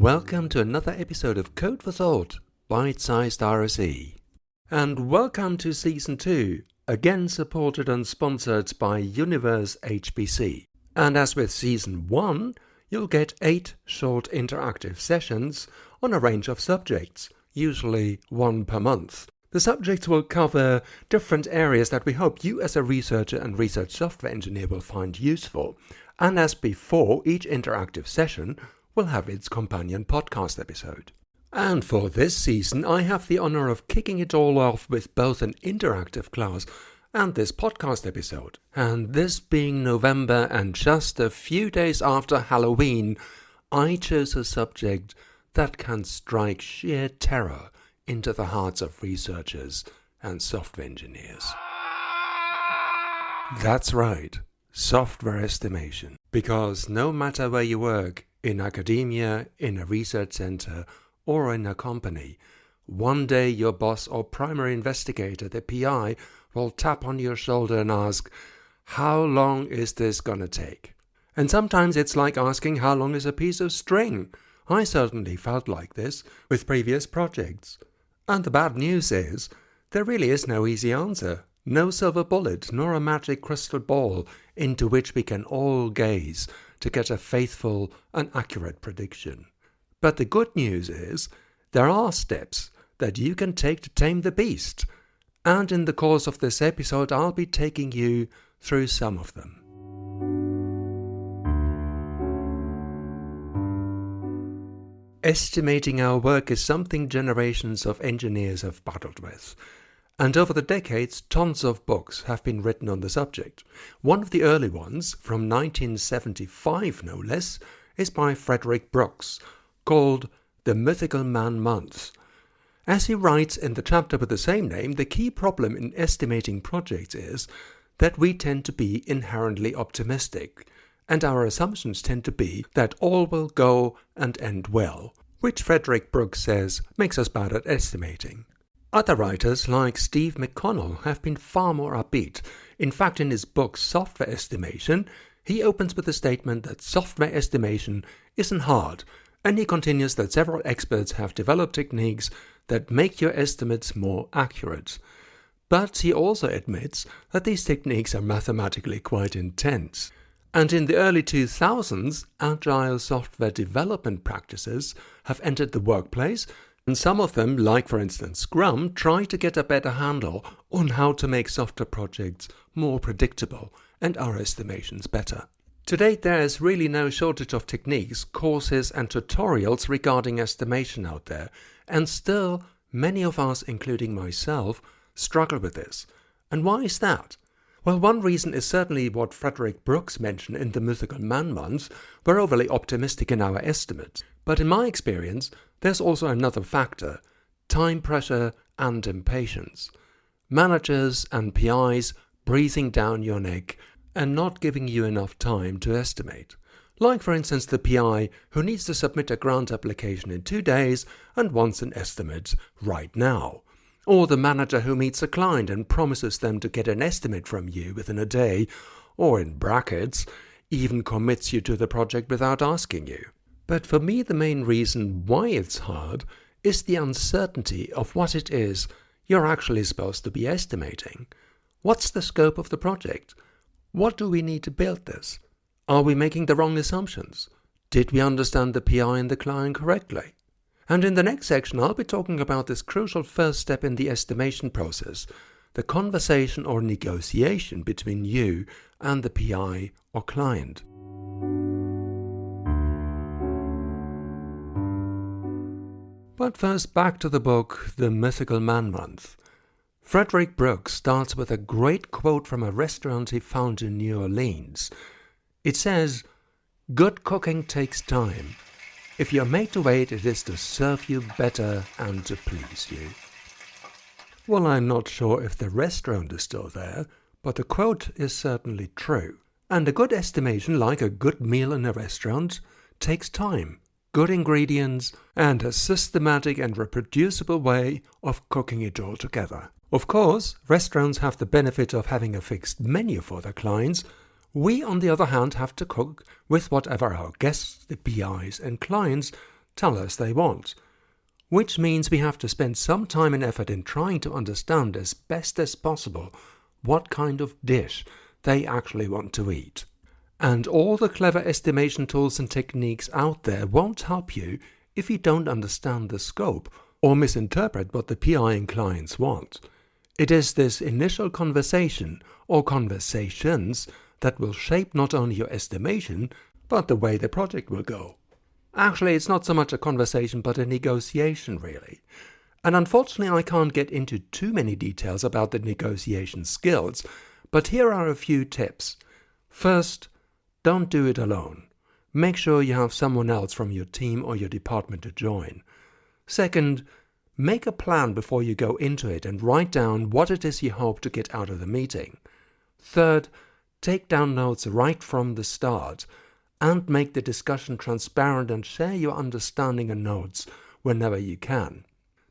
Welcome to another episode of Code for Thought, Byte-sized RSE. And welcome to Season 2, again supported and sponsored by UNIVERSE-HPC. And as with Season 1, you'll get 8 short interactive sessions on a range of subjects, usually one per month. The subjects will cover different areas that we hope you as a researcher and research software engineer will find useful. And as before, each interactive session will have its companion podcast episode. And for this season, I have the honor of kicking it all off with both an interactive class and this podcast episode. And this being November and just a few days after Halloween, I chose a subject that can strike sheer terror into the hearts of researchers and software engineers. That's right, software estimation. Because no matter where you work, in academia, in a research center, or in a company, one day your boss or primary investigator, the PI, will tap on your shoulder and ask, how long is this gonna take? And sometimes it's like asking how long is a piece of string. I certainly felt like this with previous projects. And the bad news is, there really is no easy answer. No silver bullet, nor a magic crystal ball into which we can all gaze to get a faithful and accurate prediction. But the good news is, there are steps that you can take to tame the beast. And in the course of this episode, I'll be taking you through some of them. Estimating our work is something generations of engineers have battled with. And over the decades, tons of books have been written on the subject. One of the early ones, from 1975 no less, is by Frederick called The Mythical Man-Month. As he writes in the chapter with the same name, the key problem in estimating projects is that we tend to be inherently optimistic, and our assumptions tend to be that all will go and end well, which Frederick says makes us bad at estimating. Other writers like Steve McConnell have been far more upbeat. In fact, in his book Software Estimation, he opens with the statement that software estimation isn't hard, and he continues that several experts have developed techniques that make your estimates more accurate. But he also admits that these techniques are mathematically quite intense. And in the early 2000s, agile software development practices have entered the workplace, and some of them, like for instance Scrum, try to get a better handle on how to make software projects more predictable and our estimations better. To date, there is really no shortage of techniques, courses and tutorials regarding estimation out there, and still many of us, including myself, struggle with this. And why is that? Well, one reason is certainly what Frederick mentioned in the Mythical Man-Month. We're overly optimistic in our estimates. But in my experience, there's also another factor: time pressure and impatience. Managers and PIs breathing down your neck and not giving you enough time to estimate. Like for instance the PI who needs to submit a grant application in 2 days and wants an estimate right now. Or the manager who meets a client and promises them to get an estimate from you within a day, or in brackets, even commits you to the project without asking you. But for me, the main reason why it's hard is the uncertainty of what it is you're actually supposed to be estimating. What's the scope of the project? What do we need to build this? Are we making the wrong assumptions? Did we understand the PI and the client correctly? And in the next section, I'll be talking about this crucial first step in the estimation process, the conversation or negotiation between you and the PI or client. But first, back to the book, The Mythical Man-Month. Frederick starts with a great quote from a restaurant he found in New Orleans. It says, "Good cooking takes time. If you're made to wait, it is to serve you better and to please you." Well, I'm not sure if the restaurant is still there, but the quote is certainly true. And a good estimation, like a good meal in a restaurant, takes time, good ingredients, and a systematic and reproducible way of cooking it all together. Of course, restaurants have the benefit of having a fixed menu for their clients. We, on the other hand, have to cook with whatever our guests, the PIs and clients, tell us they want. Which means we have to spend some time and effort in trying to understand as best as possible what kind of dish they actually want to eat. And all the clever estimation tools and techniques out there won't help you if you don't understand the scope or misinterpret what the PI and clients want. It is this initial conversation or conversations that will shape not only your estimation, but the way the project will go. Actually, it's not so much a conversation, but a negotiation, really. And unfortunately, I can't get into too many details about the negotiation skills, but here are a few tips. First, don't do it alone. Make sure you have someone else from your team or your department to join. Second, make a plan before you go into it and write down what it is you hope to get out of the meeting. Third, take down notes right from the start and make the discussion transparent and share your understanding and notes whenever you can.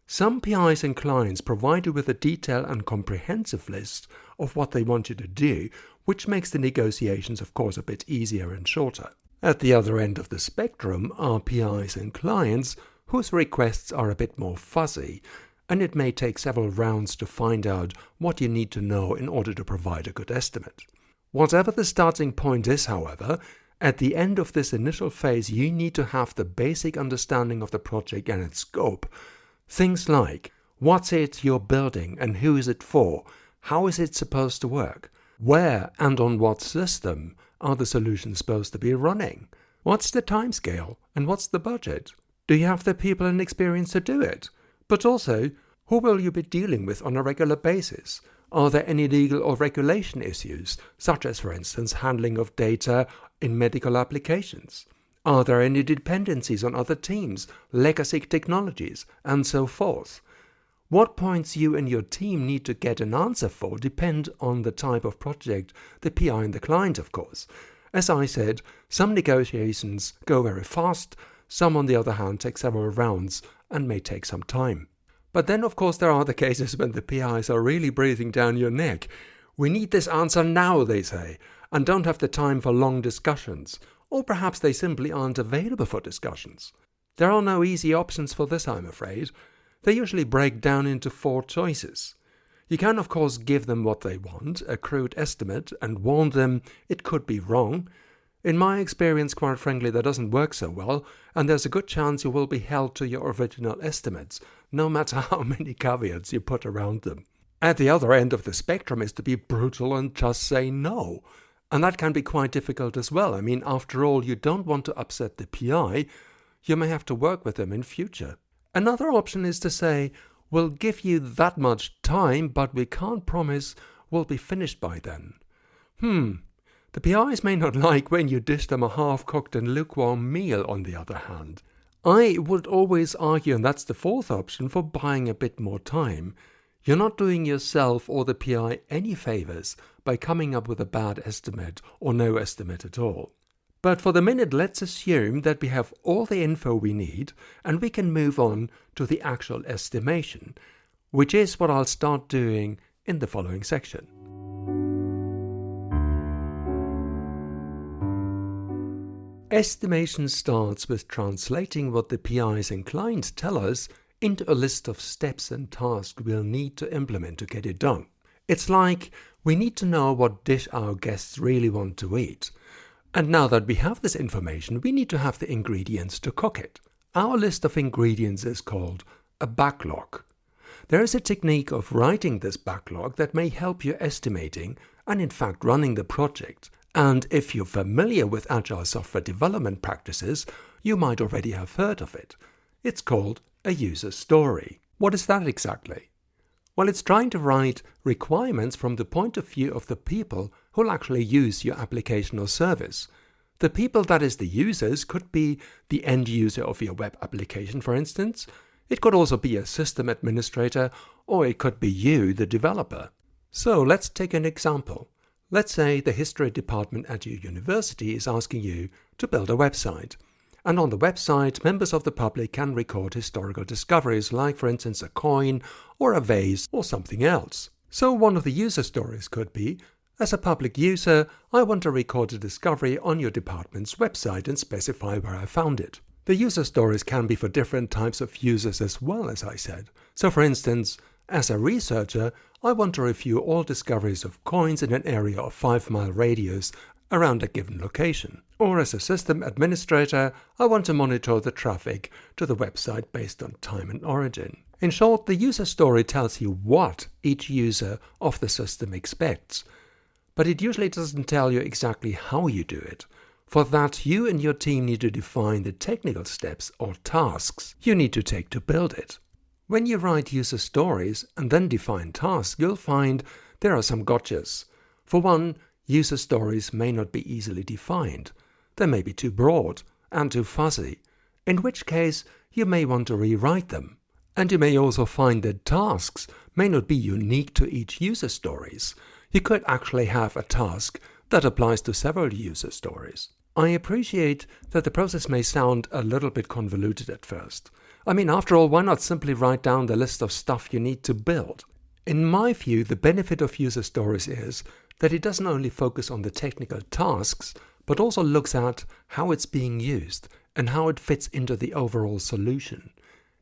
Some PIs and clients provide you with a detailed and comprehensive list of what they want you to do, which makes the negotiations, of course, a bit easier and shorter. At the other end of the spectrum are PIs and clients whose requests are a bit more fuzzy, and it may take several rounds to find out what you need to know in order to provide a good estimate. Whatever the starting point is, however, at the end of this initial phase you need to have the basic understanding of the project and its scope. Things like, what's it you're building and who is it for? How is it supposed to work? Where and on what system are the solutions supposed to be running? What's the timescale and what's the budget? Do you have the people and experience to do it? But also, who will you be dealing with on a regular basis? Are there any legal or regulation issues, such as, for instance, handling of data in medical applications? Are there any dependencies on other teams, legacy technologies, and so forth? What points you and your team need to get an answer for depend on the type of project, the PI and the client, of course. As I said, some negotiations go very fast, some on the other hand take several rounds and may take some time. But then, of course, there are the cases when the PIs are really breathing down your neck. We need this answer now, they say, and don't have the time for long discussions. Or perhaps they simply aren't available for discussions. There are no easy options for this, I'm afraid. They usually break down into 4 choices. You can, of course, give them what they want, a crude estimate, and warn them it could be wrong. In my experience, quite frankly, that doesn't work so well, and there's a good chance you will be held to your original estimates, no matter how many caveats you put around them. At the other end of the spectrum is to be brutal and just say no. And that can be quite difficult as well. I mean, after all, you don't want to upset the PI. You may have to work with them in future. Another option is to say, we'll give you that much time, but we can't promise we'll be finished by then. The PIs may not like when you dish them a half-cooked and lukewarm meal, on the other hand. I would always argue, and that's the 4th option, for buying a bit more time. You're not doing yourself or the PI any favors by coming up with a bad estimate or no estimate at all. But for the minute, let's assume that we have all the info we need and we can move on to the actual estimation, which is what I'll start doing in the following section. Estimation starts with translating what the PIs and clients tell us into a list of steps and tasks we'll need to implement to get it done. It's like we need to know what dish our guests really want to eat. And now that we have this information, we need to have the ingredients to cook it. Our list of ingredients is called a backlog. There is a technique of writing this backlog that may help you estimating and in fact running the project. And if you're familiar with agile software development practices, you might already have heard of it. It's called a user story. What is that exactly? Well, it's trying to write requirements from the point of view of the people who'll actually use your application or service. The people, that is the users, could be the end user of your web application, for instance. It could also be a system administrator, or it could be you, the developer. So let's take an example. Let's say the history department at your university is asking you to build a website. And on the website, members of the public can record historical discoveries, like for instance a coin or a vase or something else. So one of the user stories could be, as a public user, I want to record a discovery on your department's website and specify where I found it. The user stories can be for different types of users as well, as I said. So for instance, as a researcher, I want to review all discoveries of coins in an area of 5-mile radius around a given location. Or as a system administrator, I want to monitor the traffic to the website based on time and origin. In short, the user story tells you what each user of the system expects, but it usually doesn't tell you exactly how you do it. For that, you and your team need to define the technical steps or tasks you need to take to build it. When you write user stories and then define tasks, you'll find there are some gotchas. For one, user stories may not be easily defined. They may be too broad and too fuzzy, in which case you may want to rewrite them. And you may also find that tasks may not be unique to each user stories. You could actually have a task that applies to several user stories. I appreciate that the process may sound a little bit convoluted at first. I mean, after all, why not simply write down the list of stuff you need to build? In my view, the benefit of user stories is that it doesn't only focus on the technical tasks, but also looks at how it's being used and how it fits into the overall solution.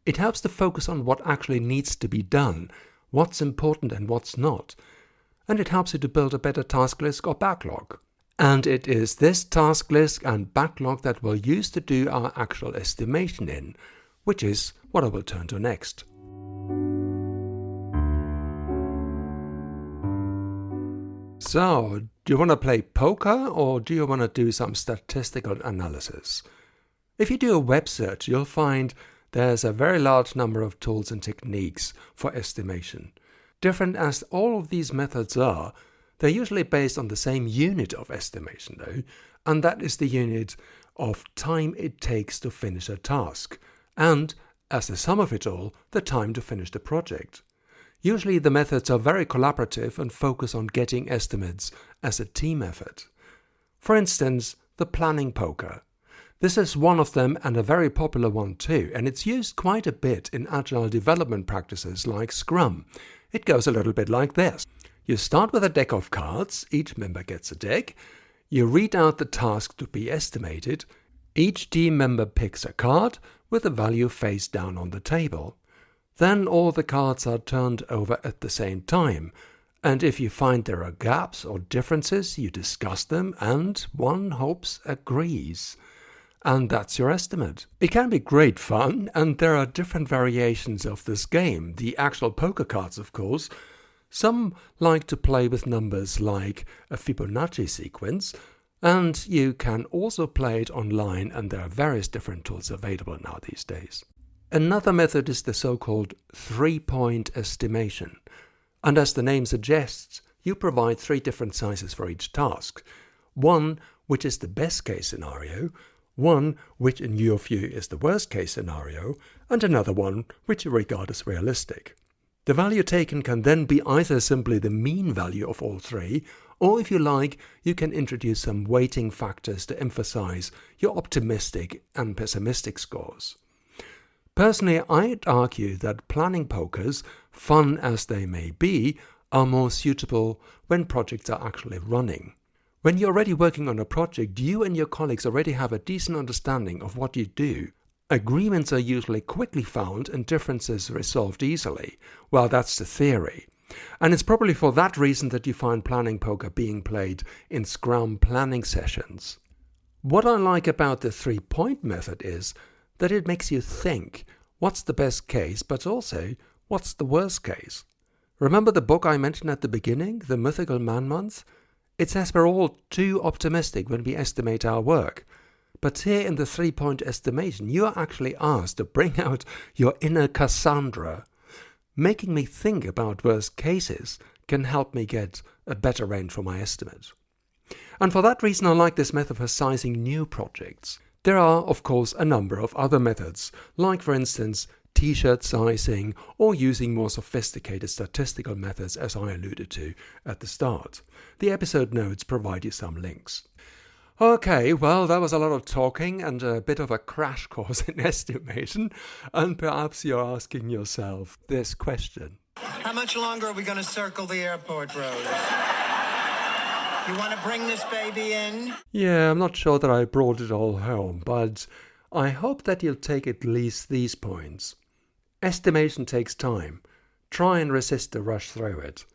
It helps to focus on what actually needs to be done, what's important and what's not. And it helps you to build a better task list or backlog. And it is this task list and backlog that we'll use to do our actual estimation in, which is what I will turn to next. So, do you want to play poker or do you want to do some statistical analysis? If you do a web search, you'll find there's a very large number of tools and techniques for estimation. Different as all of these methods are, they're usually based on the same unit of estimation though, and that is the unit of time it takes to finish a task, and, as the sum of it all, the time to finish the project. Usually the methods are very collaborative and focus on getting estimates as a team effort. For instance, the planning poker. This is one of them and a very popular one too, and it's used quite a bit in agile development practices like Scrum. It goes a little bit like this. You start with a deck of cards, each member gets a deck, you read out the task to be estimated, each team member picks a card with the value face down on the table. Then all the cards are turned over at the same time, and if you find there are gaps or differences, you discuss them and, one hopes, agrees. And that's your estimate. It can be great fun, and there are different variations of this game, the actual poker cards of course. Some like to play with numbers like a Fibonacci sequence, and you can also play it online, and there are various different tools available now these days. Another method is the so-called 3-point estimation. And as the name suggests, you provide 3 different sizes for each task. One which is the best case scenario, one which in your view is the worst case scenario, and another one which you regard as realistic. The value taken can then be either simply the mean value of all 3, or if you like, you can introduce some weighting factors to emphasize your optimistic and pessimistic scores. Personally, I'd argue that planning pokers, fun as they may be, are more suitable when projects are actually running. When you're already working on a project, you and your colleagues already have a decent understanding of what you do. Agreements are usually quickly found and differences resolved easily. Well, that's the theory. And it's probably for that reason that you find planning poker being played in Scrum planning sessions. What I like about the 3-point method is that it makes you think what's the best case, but also what's the worst case. Remember the book I mentioned at the beginning, The Mythical Man-Month? It says we're all too optimistic when we estimate our work. But here in the 3-point estimation, you are actually asked to bring out your inner Cassandra. Making me think about worst cases can help me get a better range for my estimate. And for that reason, I like this method for sizing new projects. There are, of course, a number of other methods, like for instance, t-shirt sizing or using more sophisticated statistical methods as I alluded to at the start. The episode notes provide you some links. Okay, well, that was a lot of talking and a bit of a crash course in estimation, and perhaps you're asking yourself this question. How much longer are we going to circle the airport, Rose? You want to bring this baby in? Yeah, I'm not sure that I brought it all home, but I hope that you'll take at least these points. Estimation takes time. Try and resist the rush through it.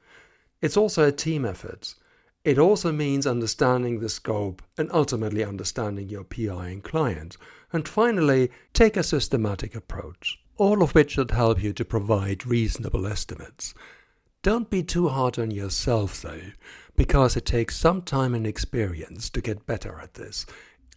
It's also a team effort. It also means understanding the scope and ultimately understanding your PI and client. And finally, take a systematic approach, all of which should help you to provide reasonable estimates. Don't be too hard on yourself though, because it takes some time and experience to get better at this.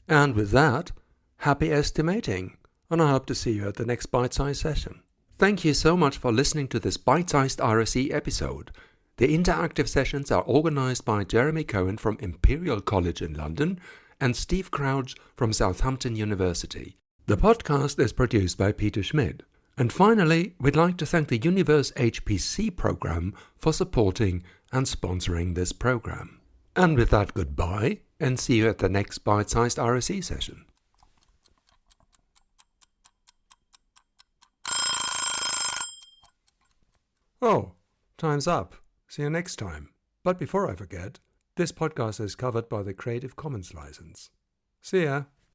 And with that, happy estimating, and I hope to see you at the next Byte-sized session. Thank you so much for listening to this Byte-sized RSE episode. The interactive sessions are organized by Jeremy Cohen from Imperial College in London and Steve Crouch from Southampton University. The podcast is produced by Peter Schmidt. And finally, we'd like to thank the UNIVERSE-HPC program for supporting and sponsoring this program. And with that, goodbye, and see you at the next Byte-sized RSE session. Oh, time's up. See you next time. But before I forget, this podcast is covered by the Creative Commons license. See ya.